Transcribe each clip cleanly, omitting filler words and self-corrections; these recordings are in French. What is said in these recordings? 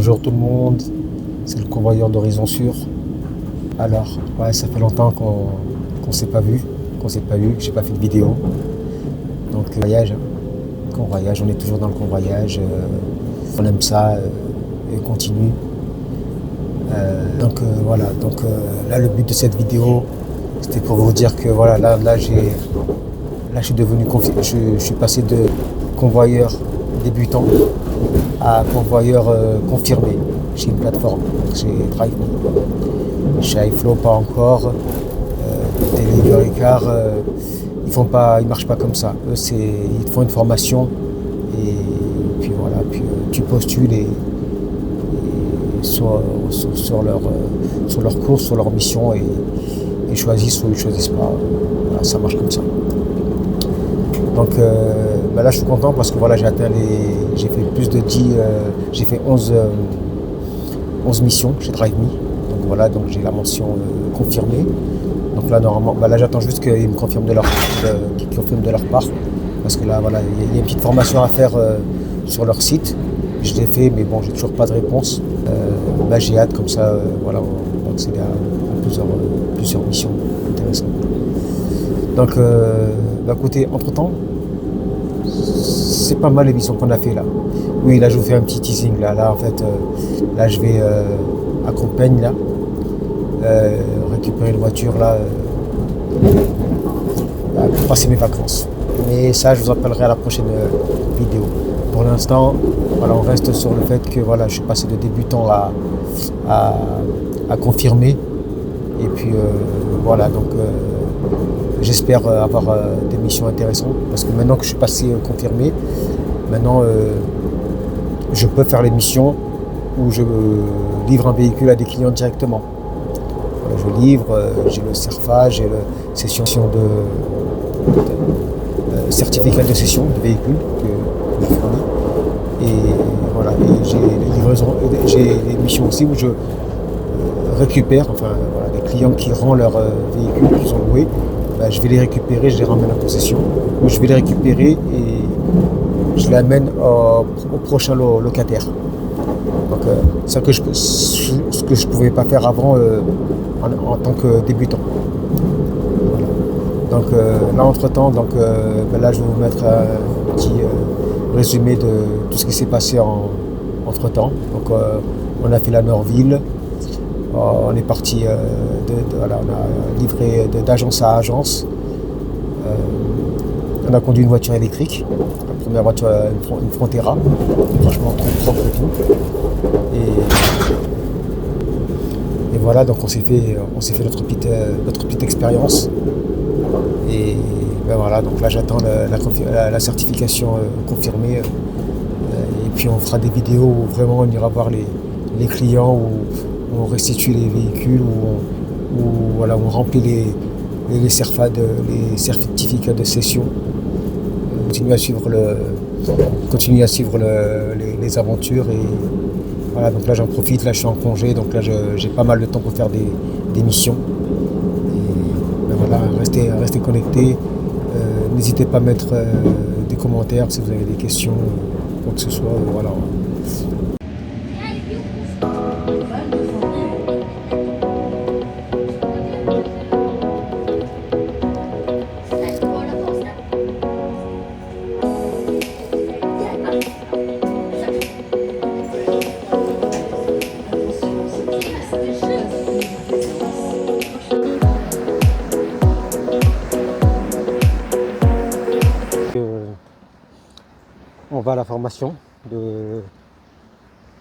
Bonjour tout le monde, c'est le convoyeur d'Horizon Sûr. Alors, ouais, ça fait longtemps qu'on s'est pas vu, que j'ai pas fait de vidéo. Donc, voyage, convoyage, on est toujours dans le convoyage, on aime ça et on continue. Voilà, là le but de cette vidéo, c'était pour vous dire que voilà, là je suis devenu, je suis passé de convoyeur débutant à convoyeur confirmé chez une plateforme, donc chez DriveMe. Chez iFlow pas encore, Delivery Car, ils marchent pas comme ça. Eux ils te font une formation et puis voilà, puis tu postules et sur leur course, sur leur mission et ils choisissent ou ils choisissent pas. Voilà, ça marche comme ça. Donc là je suis content parce que voilà, j'ai fait plus de 10, j'ai fait 11 missions chez DriveMe. Donc voilà, donc j'ai la mention confirmée. Donc là normalement, là j'attends juste qu'ils me confirment qu'ils confirment de leur part. Parce que là voilà, il y a une petite formation à faire sur leur site. Je l'ai fait mais bon j'ai toujours pas de réponse. Là j'ai hâte comme ça, voilà, on va accéder à plusieurs missions intéressantes. Donc écoutez, entre temps, c'est pas mal les missions qu'on a fait là. Oui, là je vous fais un petit teasing là en fait, là je vais à Compiègne là, récupérer une voiture là, pour passer mes vacances. Mais ça je vous en parlerai à la prochaine vidéo. Pour l'instant, voilà, on reste sur le fait que voilà, je suis passé de débutant à confirmer. Et puis voilà, donc j'espère avoir des missions intéressantes parce que maintenant que je suis passé confirmé, maintenant je peux faire les missions où je livre un véhicule à des clients directement. Voilà, je livre, j'ai le CERFA, j'ai la session de certificat de cession de véhicule que je fournis. Et voilà, et j'ai les livraisons, j'ai les missions aussi où je récupère, enfin voilà, des clients qui rendent leur véhicule qu'ils ont loué, je vais les récupérer, je les ramène en possession, ou je vais les récupérer et je les amène au prochain locataire. Donc ce que je ne pouvais pas faire avant en tant que débutant. Voilà. Donc là entre temps, là je vais vous mettre un petit résumé de tout ce qui s'est passé entre temps. Donc on a fait la Norville. On est parti, voilà, on a livré d'agence à agence. On a conduit une voiture électrique, la première voiture, une Frontera, franchement trop propre et tout. Et voilà, donc on s'est fait notre petite expérience. Et ben voilà, donc là j'attends la certification confirmée. Et puis on fera des vidéos où vraiment on ira voir les clients, où on restitue les véhicules, où voilà, on remplit les certificats de cession. Continue à suivre les aventures. Et voilà, donc là j'en profite, là je suis en congé, donc là j'ai pas mal de temps pour faire des missions. Et ben voilà, restez connectés. N'hésitez pas à mettre des commentaires si vous avez des questions, quoi que ce soit. Voilà. On va à la formation de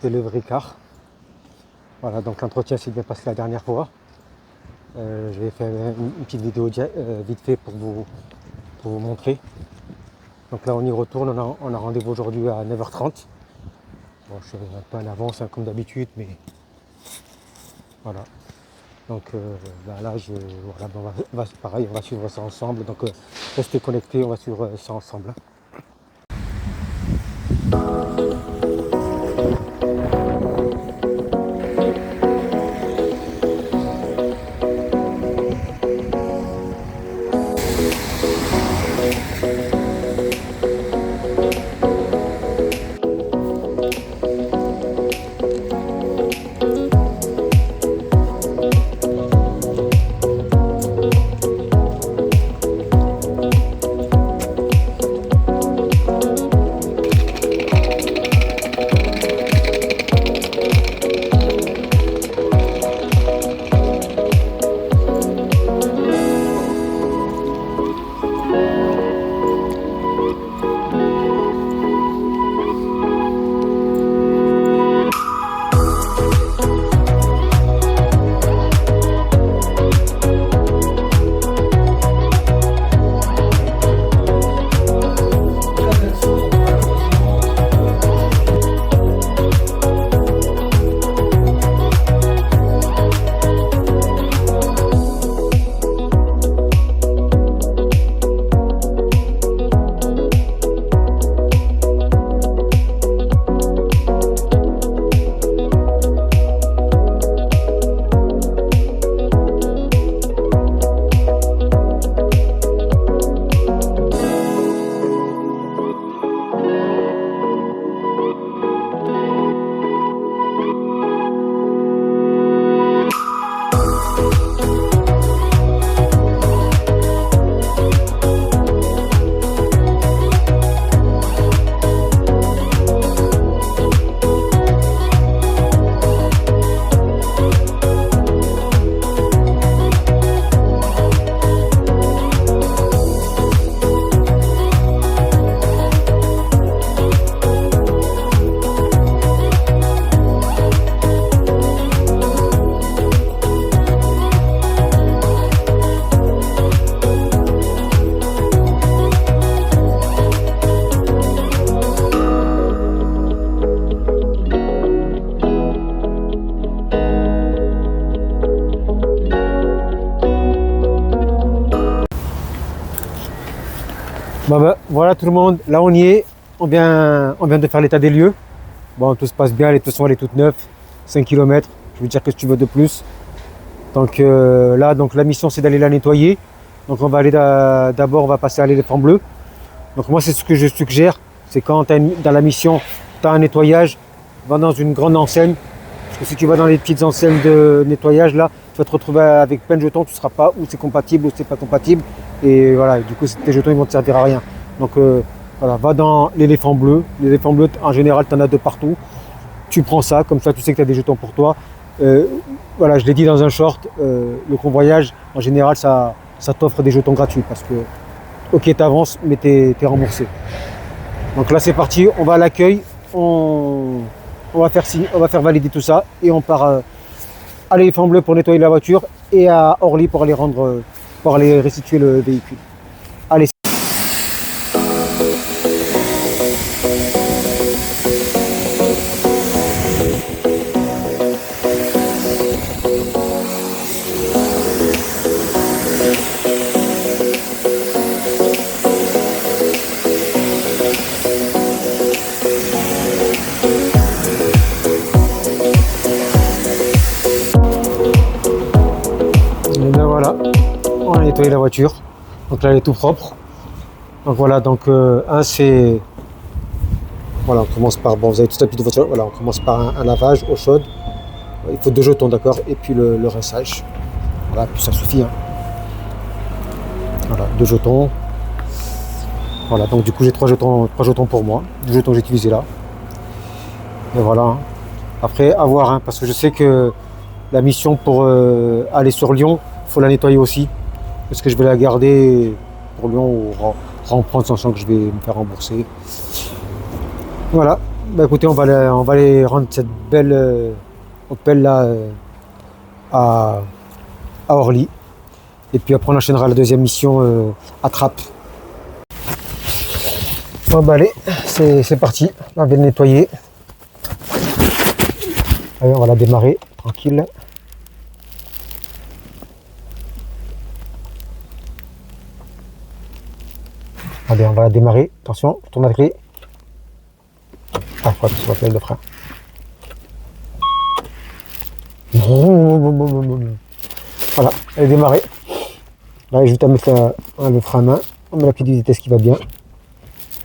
Delivery Car. Voilà, donc l'entretien s'est bien passé la dernière fois. Je vais faire une petite vidéo vite fait pour vous montrer. Donc là on y retourne, on a rendez-vous aujourd'hui à 9h30. Bon, je suis un peu en avance comme d'habitude, mais voilà. Donc là pareil, on va suivre ça ensemble. Donc restez connectés, on va suivre ça ensemble. Bah, voilà tout le monde, là on y est, on vient de faire l'état des lieux. Bon, tout se passe bien, les façons elle est toute neuve, 5 km, je veux dire que tu veux de plus. Donc là, donc la mission c'est d'aller la nettoyer. Donc on va aller d'abord, on va passer à l'éléphant bleu. Donc moi c'est ce que je suggère, c'est quand dans la mission, tu as un nettoyage, va dans une grande enseigne. Parce que si tu vas dans les petites enseignes de nettoyage là, tu vas te retrouver avec plein de jetons, tu ne sauras pas où c'est compatible, où c'est pas compatible. Et voilà, du coup tes jetons ils vont te servir à rien. Donc voilà, va dans l'éléphant bleu. L'éléphant bleu, en général, tu en as de partout. Tu prends ça, comme ça tu sais que tu as des jetons pour toi. Voilà, je l'ai dit dans un short, le convoyage, en général, ça t'offre des jetons gratuits parce que, ok, tu avances, mais tu es remboursé. Donc là, c'est parti, on va à l'accueil, on va faire valider tout ça et on part à l'éléphant bleu pour nettoyer la voiture et à Orly pour aller restituer le véhicule. Allez. Et ben voilà, on a nettoyé la voiture. Donc là elle est tout propre. Donc voilà, donc c'est. Voilà, on commence par. Bon, vous avez tout tapis de voiture. Voilà, on commence par un lavage eau chaude. Il faut 2 jetons, d'accord, et puis le rinçage. Voilà, puis ça suffit. Hein. Voilà, 2 jetons. Voilà, donc du coup j'ai 3 jetons pour moi. 2 jetons que j'ai utilisés là. Et voilà. Hein. Après, à voir, hein, parce que je sais que la mission pour aller sur Lyon, il faut la nettoyer aussi. Est-ce que je vais la garder pour Lyon ou reprendre sachant que je vais me faire rembourser. Voilà. Bah écoutez, on va aller rendre cette belle Opel là à Orly. Et puis après on enchaînera la deuxième mission à Trappes. Bon bah allez, c'est parti. On vient de nettoyer. Allez, on va la démarrer tranquille. Allez, on va la démarrer. Attention, tourne la clé. Ah, faut attention à le frein. Voilà, elle est démarrée. Là, je vais mettre le frein à main. On met la petite vitesse qui va bien.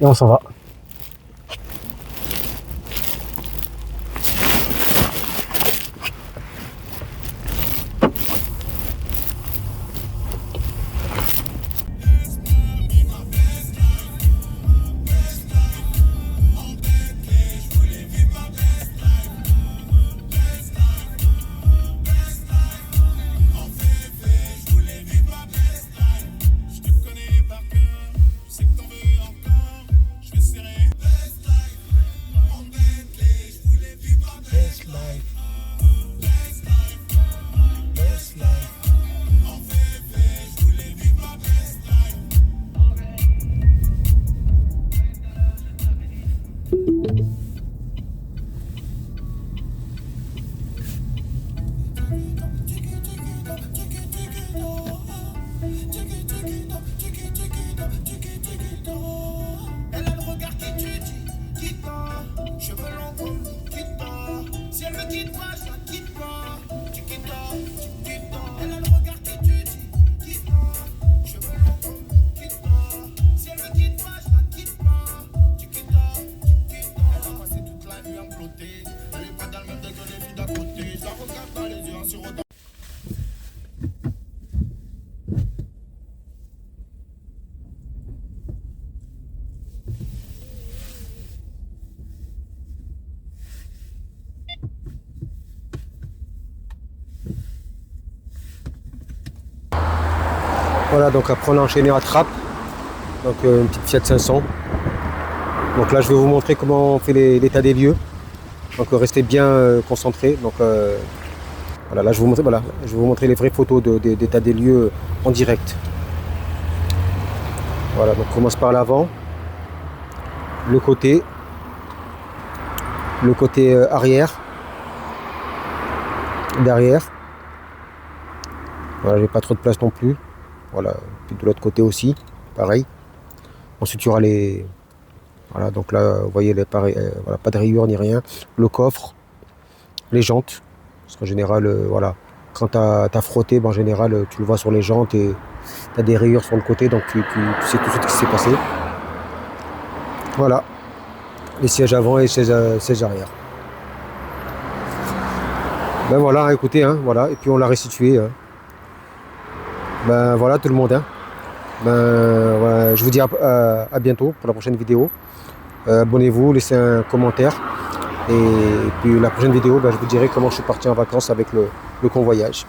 Et on s'en va. Voilà, donc après on a enchaîné à Trappes, donc une petite Fiat 500. Donc là je vais vous montrer comment on fait l'état des lieux. Donc restez bien concentrés. Donc voilà, là je vais vous montrer les vraies photos d'état des lieux en direct. Voilà, donc on commence par l'avant, le côté arrière, derrière. Voilà, j'ai pas trop de place non plus. Voilà, puis de l'autre côté aussi, pareil. Ensuite, il y aura les... Voilà, donc là, vous voyez, voilà, pas de rayures ni rien. Le coffre, les jantes. Parce qu'en général, voilà, quand tu as frotté, ben, en général, tu le vois sur les jantes et tu as des rayures sur le côté, donc tu sais tout de suite ce qui s'est passé. Voilà, les sièges avant et sièges arrière. Ben voilà, écoutez, hein, voilà, et puis on l'a restitué. Hein. Ben voilà tout le monde. Hein. Ben, voilà, je vous dis à bientôt pour la prochaine vidéo. Abonnez-vous, laissez un commentaire. Et puis la prochaine vidéo, ben, je vous dirai comment je suis parti en vacances avec le convoyage.